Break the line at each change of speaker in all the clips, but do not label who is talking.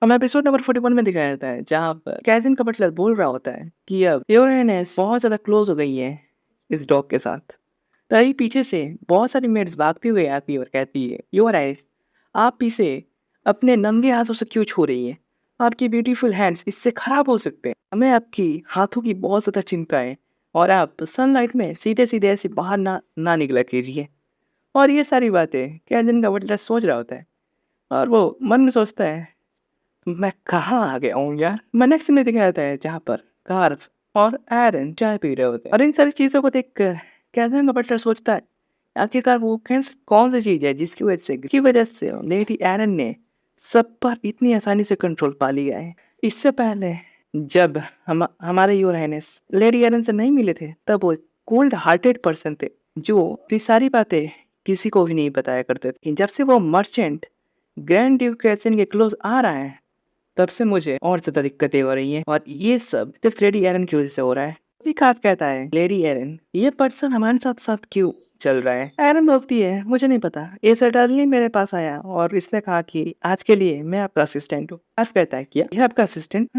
हमें episode number 41 में दिखाया जाता है जहाँ पर कैजिन का बटलर बोल रहा होता है कि अब यूरेनस बहुत ज़्यादा क्लोज हो गई है इस डॉग के साथ। तभी पीछे से बहुत सारी मेड्स भागती हुई आती है और कहती है यूरेनस, आप इसे अपने नंगे हाथों से क्यों छू रही हैं? आपकी ब्यूटीफुल हैंड्स इससे खराब हो सकते हैं। हमें आपकी हाथों की बहुत ज़्यादा चिंता है और आप सनलाइट में सीधे सीधे ऐसे बाहर ना ना निकला कीजिए। और ये सारी बातें कैजिन का बटलर सोच रहा होता है और वो मन में सोचता है, मैं कहाँ आ गया हूँ यार? मैं नेक्स्ट में दिखाया जाता है जहाँ पर कार्व और एरन चाय पी रहे होते हैं और इन सारी चीज़ों को देखकर कैथरीन का बटलर सोचता है, आखिरकार वो कौन सी चीज़ है जिसकी वजह से लेडी एरन ने सब पर इतनी आसानी से कंट्रोल पा लिया है। इससे पहले जब हमारे योर हाइनेस लेडी एरन से नहीं मिले थे तब वो कोल्ड हार्टेड पर्सन थे जो ये सारी बातें किसी को भी नहीं बताया करते थे। जब से वो मर्चेंट ग्रैंड ड्यूक कैसिन के क्लोज आ रहा है तब से मुझे और ज़्यादा दिक्कतें हो रही हैं और ये सब सिर्फ लेडी एरन की वजह से हो रहा है। तभी कार्प कहता है, लेडी एरन, ये पर्सन हमारे साथ साथ क्यों चल रहा है? एरन बोलती है, मुझे नहीं पता। ये सडनली मेरे पास आया और इसने कहा कि आज के लिए मैं आपका असिस्टेंट हूँ। कार्प कहता है, क्या ये आपका असिस्टेंट?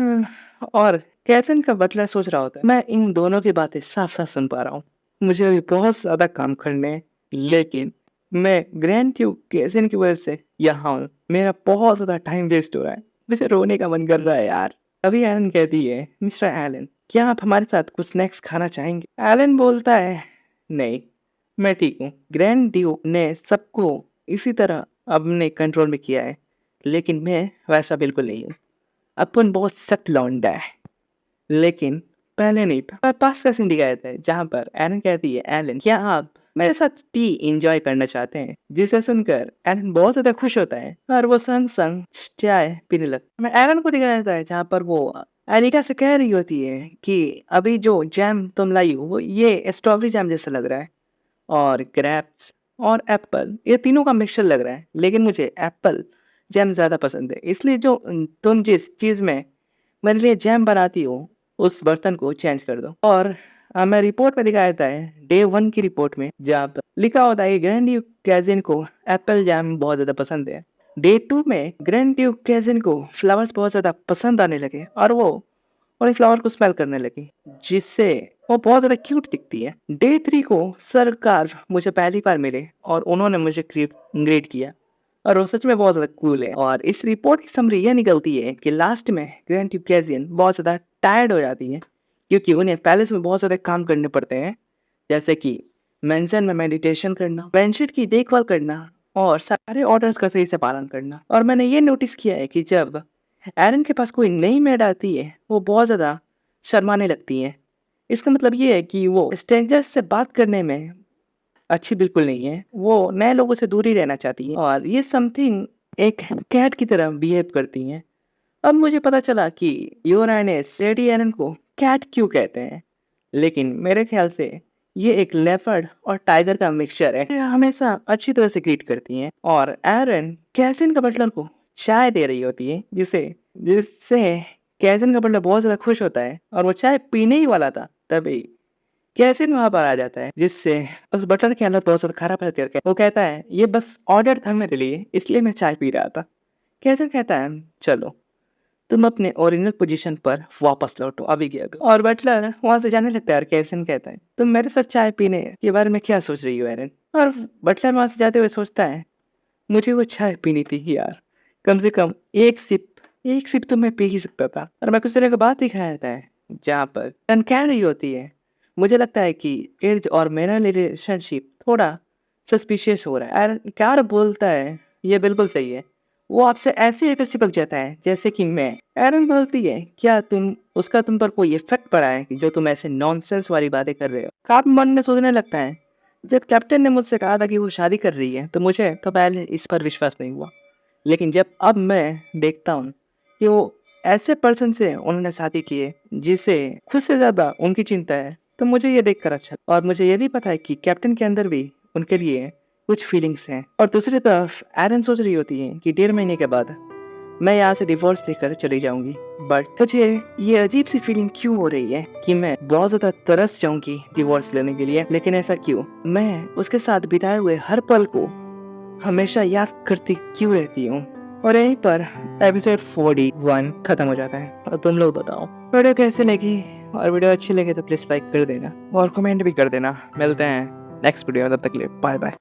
और कैथरीन का बटलर सोच रहा होता है, मैं इन दोनों की बातें साफ साफ सुन पा रहा हूँ। मुझे अभी बहुत ज़्यादा काम करने हैं, लेकिन मैं ग्रैंड ड्यूक कैसिन की वजह से यहाँ हूँ। मेरा बहुत ज़्यादा टाइम वेस्ट हो रहा है। मुझे रोने का मन कर रहा है यार। तभी एलन कहती है, मिस्टर एलन, क्या आप हमारे साथ कुछ स्नैक्स खाना चाहेंगे? एलन बोलता है, नहीं, मैं ठीक हूँ। ग्रैंड ड्यूक ने सबको इसी तरह अपने कंट्रोल में किया है, लेकिन मैं वैसा बिल्कुल नहीं हूँ। अपन बहुत सख्त लौंडा है, लेकिन पहले नहीं था। पास का सीन दिखाया जाता है जहाँ पर एलन कहती है, एलन, क्या आप मेरे साथ टी एंजॉय करना चाहते हैं? जिसे सुनकर एलन बहुत ज्यादा खुश होता है और वो संग संग चाय पीने लगता है। एलन को दिखाया जाता है जहाँ पर वो एरिका से कह रही होती है कि अभी जो जैम तुम लाई हो वो ये स्ट्रॉबेरी जैम जैसा लग रहा है और ग्रेप्स और एप्पल ये तीनों का मिक्सचर लग रहा है, लेकिन मुझे एप्पल जैम ज़्यादा पसंद है। इसलिए जो तुम जिस चीज़ में मेरे लिए जैम बनाती हो उस बर्तन को चेंज कर दो। और मैं रिपोर्ट में दिखाया जाता है डे 1 की रिपोर्ट में जहाँ पर लिखा होता है कि ग्रैंड ड्यूक कैजिन को एप्पल जैम बहुत ज़्यादा पसंद है। डे 2 में ग्रैंड ड्यूक कैजिन को फ्लावर्स बहुत ज़्यादा पसंद आने लगे और वो और फ्लावर को स्मेल करने लगी, जिससे वो बहुत ज़्यादा क्यूट दिखती है। डे 3 को सर कार्व मुझे पहली बार मिले और उन्होंने मुझे ग्रेट किया और वो सच में बहुत ज़्यादा कूल है। और इस रिपोर्ट की समरी यह निकलती है कि लास्ट में ग्रैंड ट्यूकेजियन बहुत ज़्यादा टायर्ड हो जाती है क्योंकि उन्हें पैलेस में बहुत ज़्यादा काम करने पड़ते हैं, जैसे कि मेंशन में मेडिटेशन करना, बेंशिट की देखभाल करना और सारे ऑर्डर्स का सही से पालन करना। और मैंने ये नोटिस किया है कि जब एरन के पास कोई नई मेड आती है वो बहुत ज़्यादा शर्माने लगती है। इसका मतलब ये है कि वो स्ट्रेंजर्स से बात करने में अच्छी बिल्कुल नहीं है। वो नए लोगों से दूर ही रहना चाहती हैं और ये समथिंग एक कैट की तरह बिहेव करती हैं। अब मुझे पता चला कि यूरेनस लेडी एरन को कैट क्यों कहते हैं, लेकिन मेरे ख्याल से ये एक लेपर्ड और टाइगर का मिक्सचर है। ये हमेशा अच्छी तरह से ग्रीट करती हैं और एरन कैसिन का बटलर को चाय दे रही होती है जिसे जिससे कैसिन का बटलर बहुत ज़्यादा खुश होता है और वो चाय पीने ही वाला था तभी कैसिन वहाँ पर आ जाता है, जिससे उस बटलर की हालत बहुत ज़्यादा खराब रहती है। वो कहता है, ये बस ऑर्डर था मेरे लिए, इसलिए मैं चाय पी रहा था। कैसिन कहता है, चलो तुम अपने ओरिजिनल पोजीशन पर वापस लौटो अभी के अभी। और बटलर वहाँ से जाने लगता है और कैसिन कहता है, तुम मेरे साथ चाय पीने के बारे में क्या सोच रही हो एरन? और बटलर वहाँ से जाते हुए सोचता है, मुझे वो चाय पीनी थी यार, कम से कम एक सिप तो मैं पी ही सकता था। और मैं कुछ दिनों के बाद दिखाया जाता है जहाँ पर टन कह रही होती है, मुझे लगता है कि एर्ज और मेरा रिलेशनशिप थोड़ा सस्पिशियस हो रहा है। और क्यार बोलता है, ये बिल्कुल सही है, वो आपसे ऐसे आकर चिपक जाता है जैसे कि मैं। एरन बोलती है, क्या तुम पर कोई इफेक्ट पड़ा है कि जो तुम ऐसे नॉनसेंस वाली बातें कर रहे हो? काप मन में सोचने लगता है, जब कैप्टन ने मुझसे कहा था कि वो शादी कर रही है तो मुझे तो पहले इस पर विश्वास नहीं हुआ, लेकिन जब अब मैं देखता हूँ कि वो ऐसे पर्सन से उन्होंने शादी की है जिसे खुद से ज़्यादा उनकी चिंता है, तो मुझे ये देखकर अच्छा लगा। और मुझे ये भी पता है कि कैप्टन के अंदर भी उनके लिए कुछ फीलिंग्स हैं। और दूसरी तरफ एरन सोच रही होती है कि 1.5 महीने के बाद मैं यहाँ से डिवोर्स लेकर चली जाऊंगी, बट मुझे ये अजीब सी फीलिंग क्यों हो रही है कि मैं बहुत ज्यादा तरस जाऊंगी डिवोर्स लेने के लिए। लेकिन ऐसा क्यों? मैं उसके साथ बिताए हुए हर पल को हमेशा याद करती क्यों रहती हूँ? और यहीं पर एपिसोड 41 खत्म हो जाता है। और तुम लोग बताओ वीडियो कैसे लगी, और वीडियो अच्छी लगी तो प्लीज लाइक कर देना और कमेंट भी कर देना। मिलते हैं नेक्स्ट वीडियो में, तब तक के लिए बाय बाय।